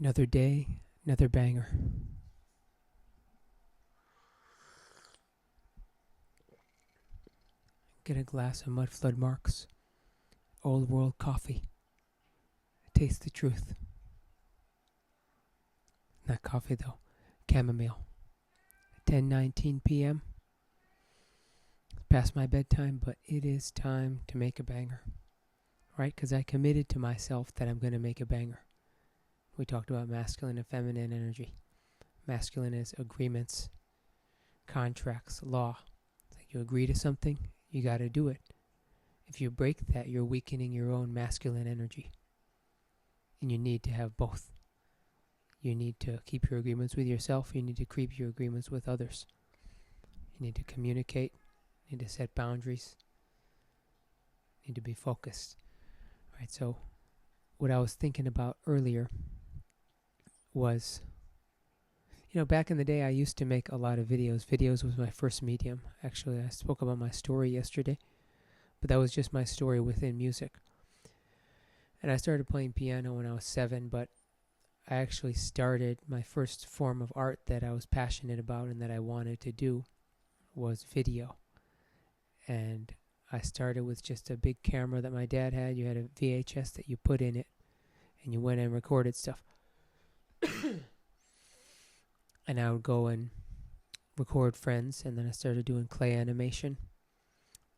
Another day, another banger. Get a glass of Mud Flood Marks. Old World Coffee. Taste the truth. Not coffee though. Chamomile. 10:19 p.m. Past my bedtime, but it is time to make a banger. Right? Because I committed to myself that I'm going to make a banger. We talked about masculine and feminine energy. Masculine is agreements, contracts, law. It's like you agree to something, you got to do it. If you break that, you're weakening your own masculine energy. And you need to have both. You need to keep your agreements with yourself. You need to keep your agreements with others. You need to communicate. You need to set boundaries. You need to be focused. Right, so what I was thinking about earlier was, back in the day I used to make a lot of videos. Videos was my first medium. Actually, I spoke about my story yesterday, but that was just my story within music. And I started playing piano when I was 7, but I actually started my first form of art that I was passionate about and that I wanted to do was video. And I started with just a big camera that my dad had. You had a VHS that you put in it, and you went and recorded stuff. And I would go and record friends, and then I started doing clay animation.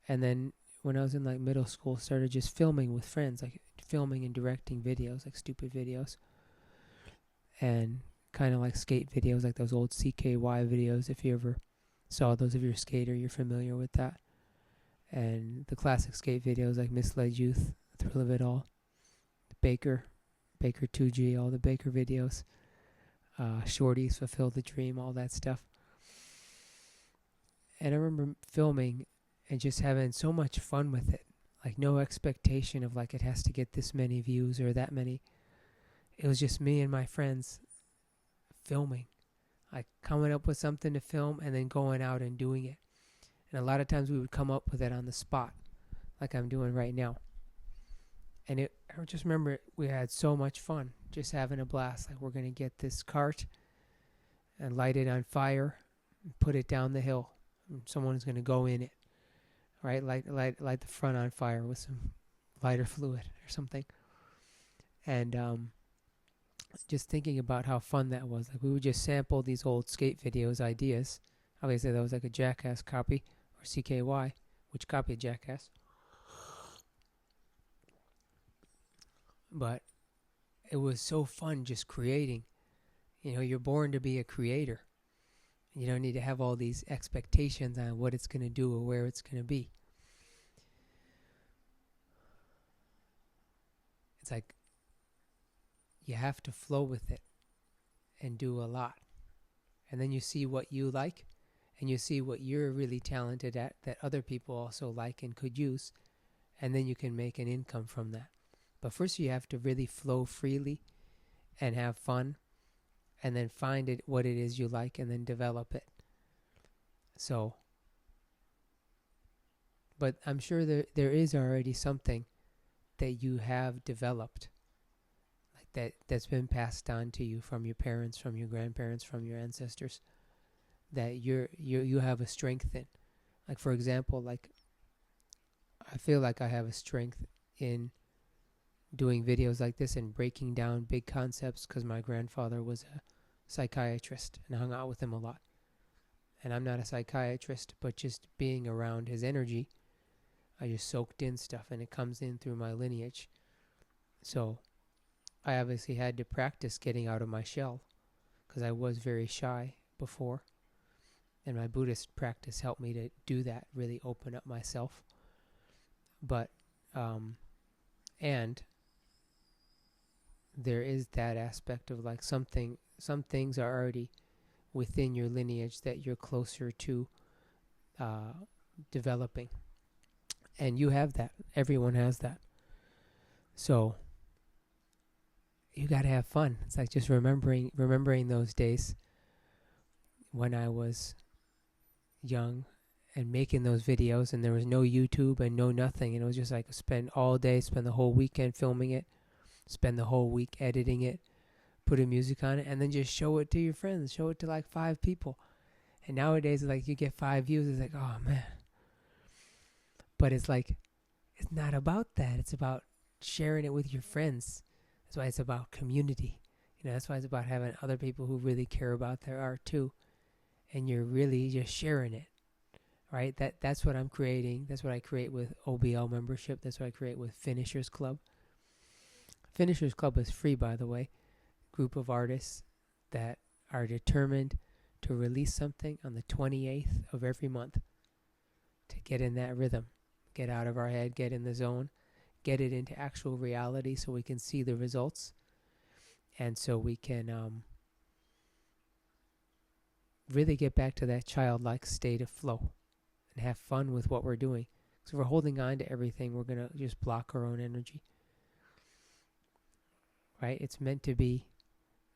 And then when I was in middle school, started just filming with friends, like filming and directing videos, like stupid videos. And kind of like skate videos, like those old CKY videos. If you ever saw those, if you're a skater, you're familiar with that. And the classic skate videos like Misled Youth, Thrill of It All, Baker 2G, all the Baker videos. Shorties, Fulfill the Dream, all that stuff. And I remember filming and just having so much fun with it. Like no expectation of it has to get this many views or that many. It was just me and my friends filming. Like coming up with something to film and then going out and doing it. And a lot of times we would come up with it on the spot, like I'm doing right now. And I just remember we had so much fun, just having a blast. Like we're going to get this cart and light it on fire and put it down the hill. And someone's going to go in it, right? Light the front on fire with some lighter fluid or something. And just thinking about how fun that was. Like we would just sample these old skate videos ideas. Obviously that was like a Jackass copy or CKY, which copied Jackass. But it was so fun just creating. You're born to be a creator. You don't need to have all these expectations on what it's going to do or where it's going to be. It's like you have to flow with it and do a lot. And then you see what you like and you see what you're really talented at that other people also like and could use. And then you can make an income from that. But first you have to really flow freely and have fun and then find what it is you like and then develop it. So, but I'm sure there is already something that you have developed, like that's been passed on to you from your parents, from your grandparents, from your ancestors, that you have a strength in. Like for example, I feel like I have a strength in doing videos like this and breaking down big concepts because my grandfather was a psychiatrist and I hung out with him a lot. And I'm not a psychiatrist, but just being around his energy, I just soaked in stuff and it comes in through my lineage. So I obviously had to practice getting out of my shell because I was very shy before. And my Buddhist practice helped me to do that, really open up myself. But, and there is that aspect of some things are already within your lineage that you're closer to developing. And you have that. Everyone has that. So you got to have fun. It's like just remembering those days when I was young and making those videos and there was no YouTube and no nothing. And it was just spend all day, spend the whole weekend filming it, spend the whole week editing it, put a music on it, and then just show it to your friends. Show it to like 5 people. And nowadays, like, you get 5 views. It's like, oh man. But it's like, it's not about that. It's about sharing it with your friends. That's why it's about community. That's why it's about having other people who really care about their art too. And you're really just sharing it, right? That's what I'm creating. That's what I create with OBL membership. That's what I create with Finishers Club. Finishers Club is free, by the way. Group of artists that are determined to release something on the 28th of every month, to get in that rhythm, get out of our head, get in the zone, get it into actual reality so we can see the results, and so we can really get back to that childlike state of flow and have fun with what we're doing. Because if we're holding on to everything, we're going to just block our own energy, right? It's meant to be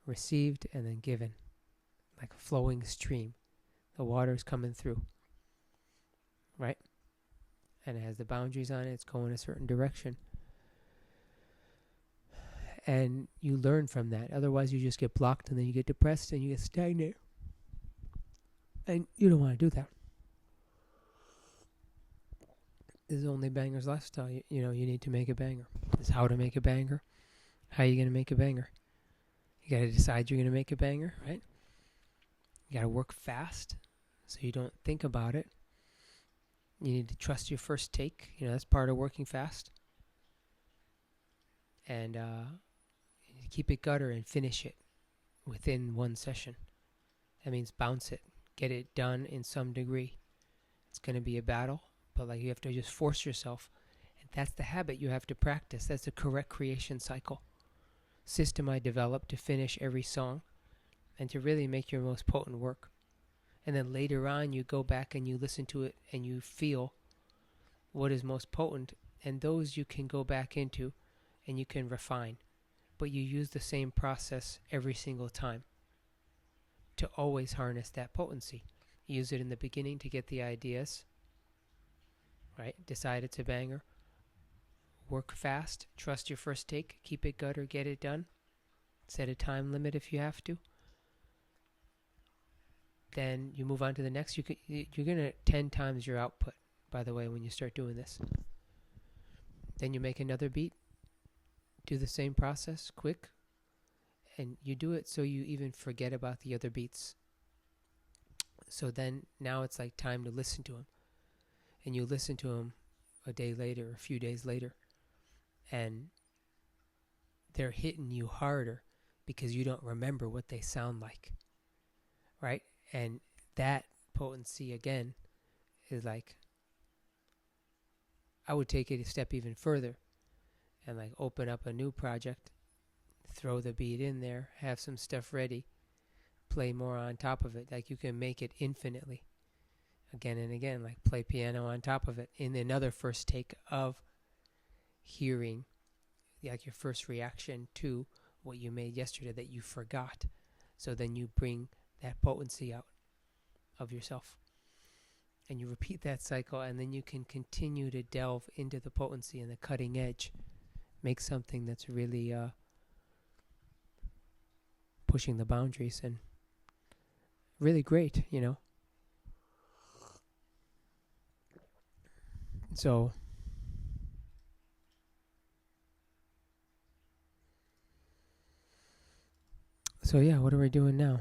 received and then given, like a flowing stream. The water's coming through, right? And it has the boundaries on it. It's going a certain direction. And you learn from that. Otherwise, you just get blocked, and then you get depressed and you get stagnant. And you don't want to do that. This is Only Bangers Lifestyle. You need to make a banger. This is how to make a banger. How are you going to make a banger? You got to decide you're going to make a banger, right? You got to work fast so you don't think about it. You need to trust your first take. That's part of working fast. And you need to keep it gutter and finish it within one session. That means bounce it. Get it done in some degree. It's going to be a battle, but like, you have to just force yourself. And that's the habit you have to practice. That's the correct creation cycle. System I developed to finish every song and to really make your most potent work. And then later on, you go back and you listen to it and you feel what is most potent, and those you can go back into and you can refine. But you use the same process every single time to always harness that potency. Use it in the beginning to get the ideas, right? Decide it's a banger. Work fast. Trust your first take. Keep it gutter. Get it done. Set a time limit if you have to. Then you move on to the next. You're going to 10 times your output, by the way, when you start doing this. Then you make another beat. Do the same process, quick. And you do it so you even forget about the other beats. So then now it's like time to listen to them. And you listen to them a day later, a few days later. And they're hitting you harder because you don't remember what they sound like, right? And that potency, again, is like, I would take it a step even further and like open up a new project, throw the beat in there, have some stuff ready, play more on top of it. Like, you can make it infinitely, again and again, like play piano on top of it in another first take of hearing, like your first reaction to what you made yesterday that you forgot. So then you bring that potency out of yourself. And you repeat that cycle, and then you can continue to delve into the potency and the cutting edge. Make something that's really pushing the boundaries and really great, So yeah, what are we doing now?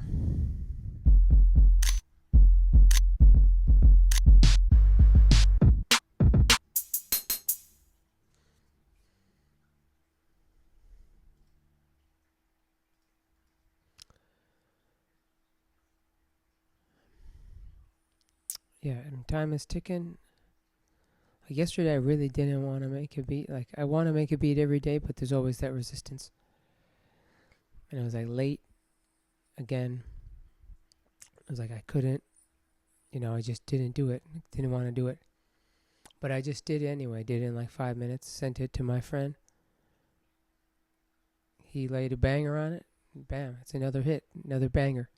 Yeah, and time is ticking. Like yesterday, I really didn't want to make a beat. Like, I want to make a beat every day, but there's always that resistance. And I was like late again. I was like, I couldn't. I just didn't do it. Didn't want to do it. But I just did it anyway. Did it in like 5 minutes. Sent it to my friend. He laid a banger on it. Bam, it's another hit. Another banger.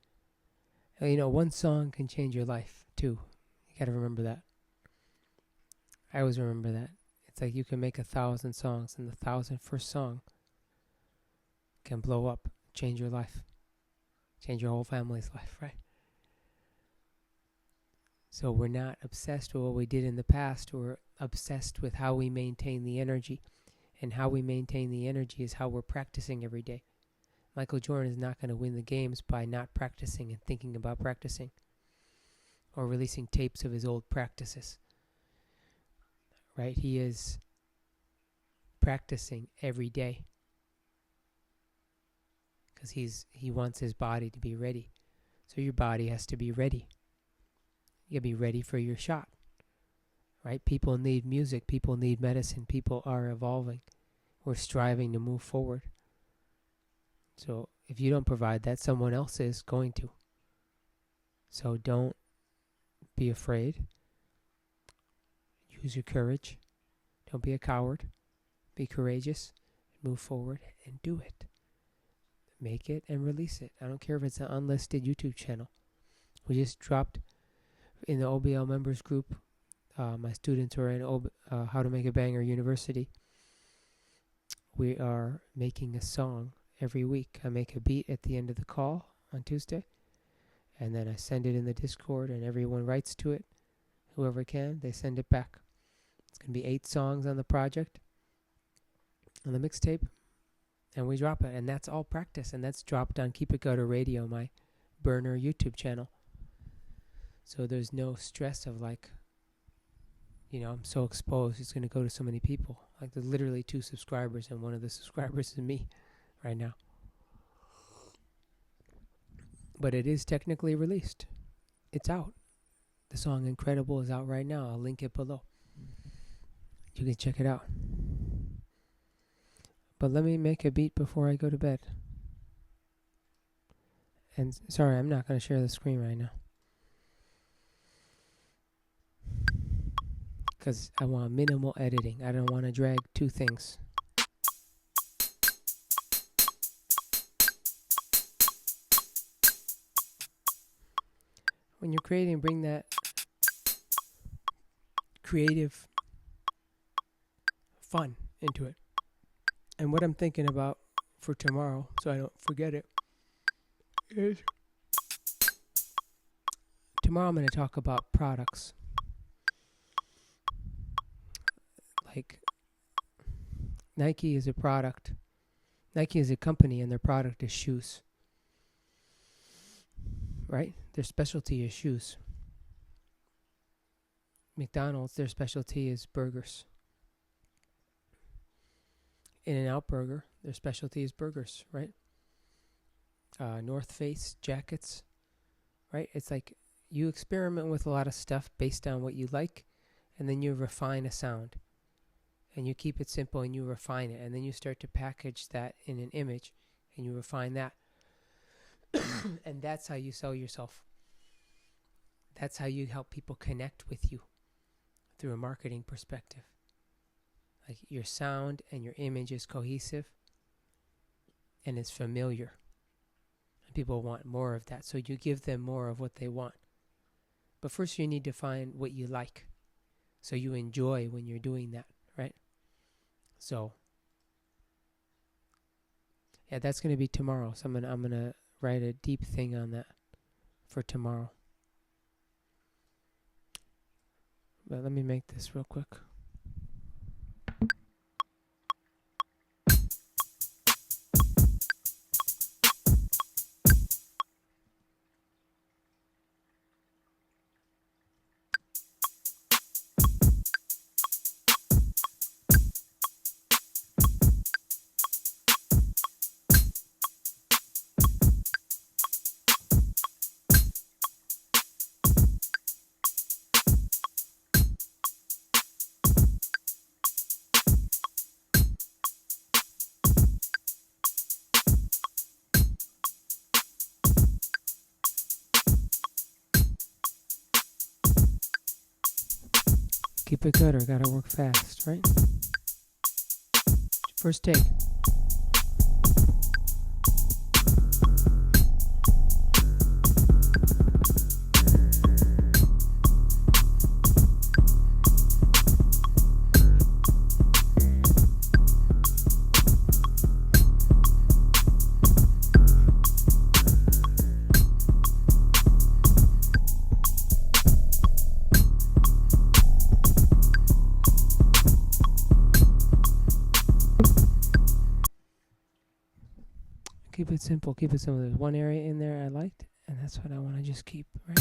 One song can change your life too. You got to remember that. I always remember that. It's like you can make 1,000 songs, and the 1,001st song can blow up. change your life, change your whole family's life, right? So we're not obsessed with what we did in the past. We're obsessed with how we maintain the energy. And how we maintain the energy is how we're practicing every day. Michael Jordan is not going to win the games by not practicing and thinking about practicing, or releasing tapes of his old practices. Right? He is practicing every day because he wants his body to be ready. So your body has to be ready. You gotta be ready for your shot. Right? People need music. People need medicine. People are evolving. We're striving to move forward. So if you don't provide that, someone else is going to. So don't be afraid. Use your courage. Don't be a coward. Be courageous. Move forward and do it. Make it and release it. I don't care if it's an unlisted YouTube channel. We just dropped in the OBL members group. My students who are in How to Make a Banger University. We are making a song every week. I make a beat at the end of the call on Tuesday, and then I send it in the Discord, and everyone writes to it. Whoever can, they send it back. It's going to be 8 songs on the project, on the mixtape, and we drop it. And that's all practice, and that's dropped on Keep It Gutter Radio, my burner YouTube channel. So there's no stress of like, I'm so exposed, it's going to go to so many people. Like, there's literally 2 subscribers, and one of the subscribers is me right now. But it is technically released. It's out. The song Incredible is out right now. I'll link it below. You can check it out. But let me make a beat before I go to bed. And sorry, I'm not going to share the screen right now, because I want minimal editing. I don't want to drag 2 things. When you're creating, bring that creative fun into it. And what I'm thinking about for tomorrow, so I don't forget it, is tomorrow I'm going to talk about products. Like, Nike is a product. Nike is a company, and their product is shoes. Right? Their specialty is shoes. McDonald's, their specialty is burgers. In-N-Out Burger, their specialty is burgers, right? North Face jackets, right? It's like you experiment with a lot of stuff based on what you like, and then you refine a sound. And you keep it simple and you refine it. And then you start to package that in an image and you refine that. And that's how you sell yourself. That's how you help people connect with you through a marketing perspective. Like, your sound and your image is cohesive and is familiar. And people want more of that. So you give them more of what they want. But first you need to find what you like, so you enjoy when you're doing that, right? So, yeah, that's going to be tomorrow. So I'm gonna write a deep thing on that for tomorrow. But let me make this real quick. Keep it good or gotta work fast, right? First take. Keep it simple. Keep it simple. There's one area in there I liked, and that's what I want to just keep, right?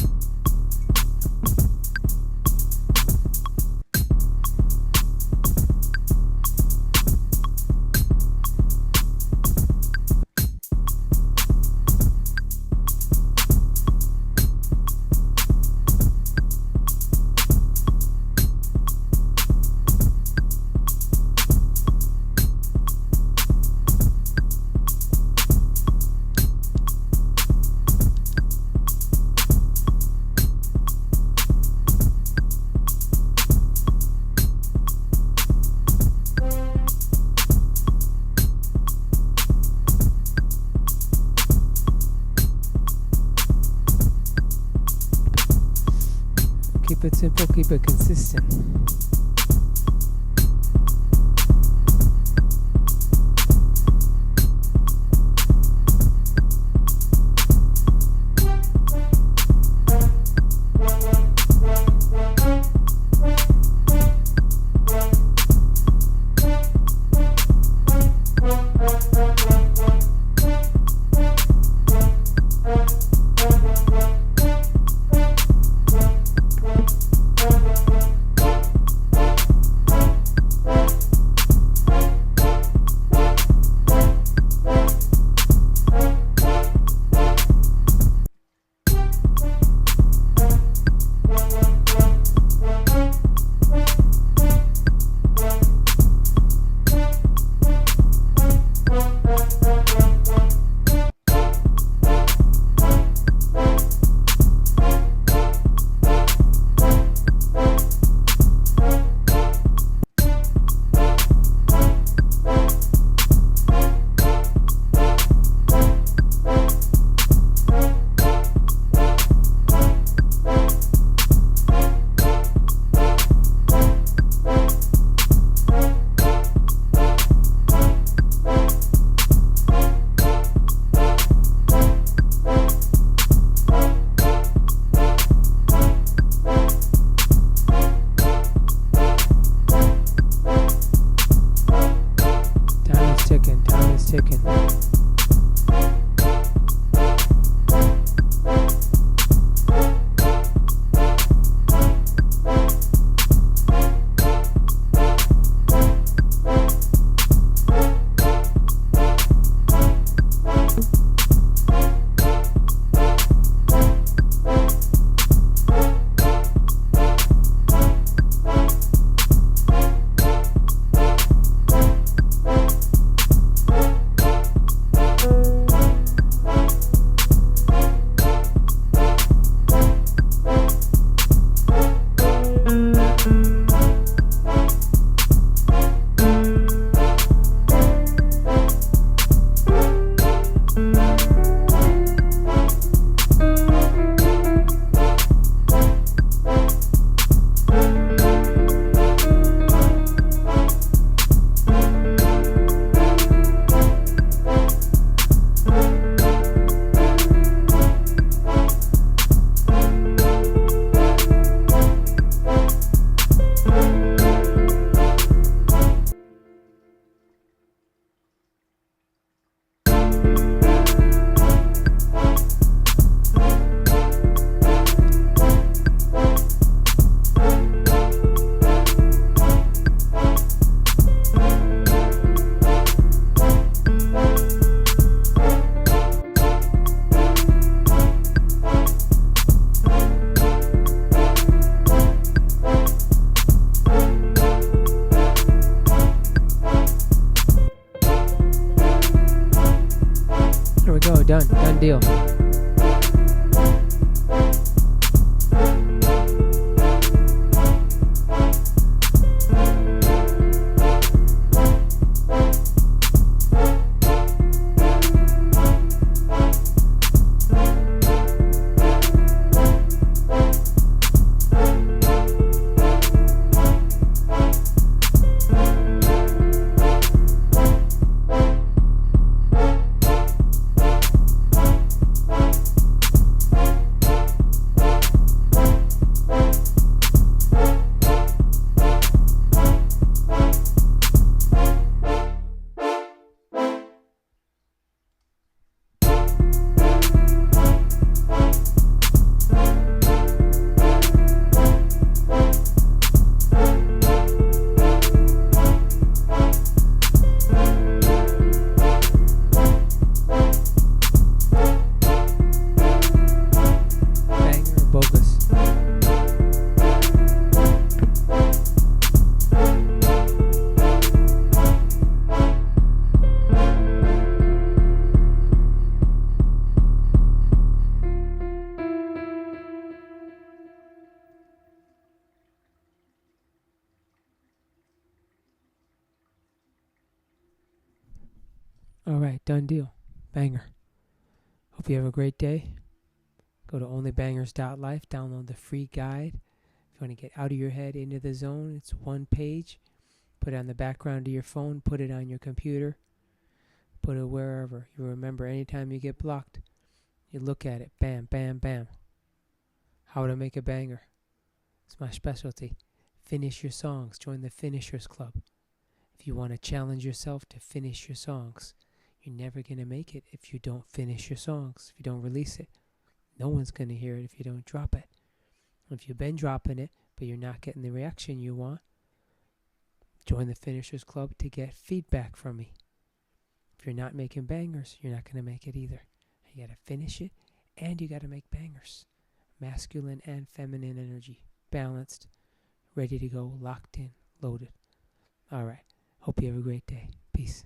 Keep it simple, keep it consistent. Time is ticking. There we go, done deal. right, done deal. Banger. Hope you have a great day. Go to onlybangers.life, download the free guide. If you want to get out of your head, into the zone, it's one page. Put it on the background of your phone, put it on your computer, put it wherever. You remember anytime you get blocked, you look at it, bam, bam, bam. How to make a banger. It's my specialty. Finish your songs. Join the Finishers Club. If you want to challenge yourself to finish your songs, you're never going to make it if you don't finish your songs, if you don't release it. No one's going to hear it if you don't drop it. If you've been dropping it, but you're not getting the reaction you want, join the Finishers Club to get feedback from me. If you're not making bangers, you're not going to make it either. You got to finish it, and you got to make bangers. Masculine and feminine energy. Balanced, ready to go, locked in, loaded. All right. Hope you have a great day. Peace.